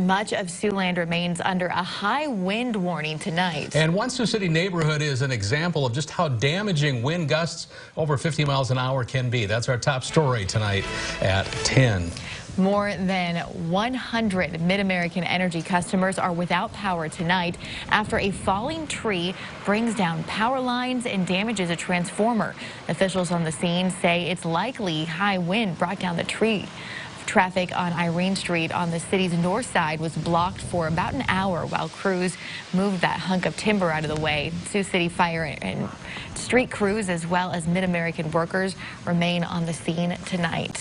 Much of Siouxland remains under a high wind warning tonight. And one Sioux City neighborhood is an example of just how damaging wind gusts over 50 miles an hour can be. That's our top story tonight at 10. More than 100 Mid-American Energy customers are without power tonight after a falling tree brings down power lines and damages a transformer. Officials on the scene say it's likely high wind brought down the tree. Traffic on Irene Street on the city's north side was blocked for about an hour while crews moved that hunk of timber out of the way. Sioux City Fire and street crews as well as Mid-American workers remain on the scene tonight.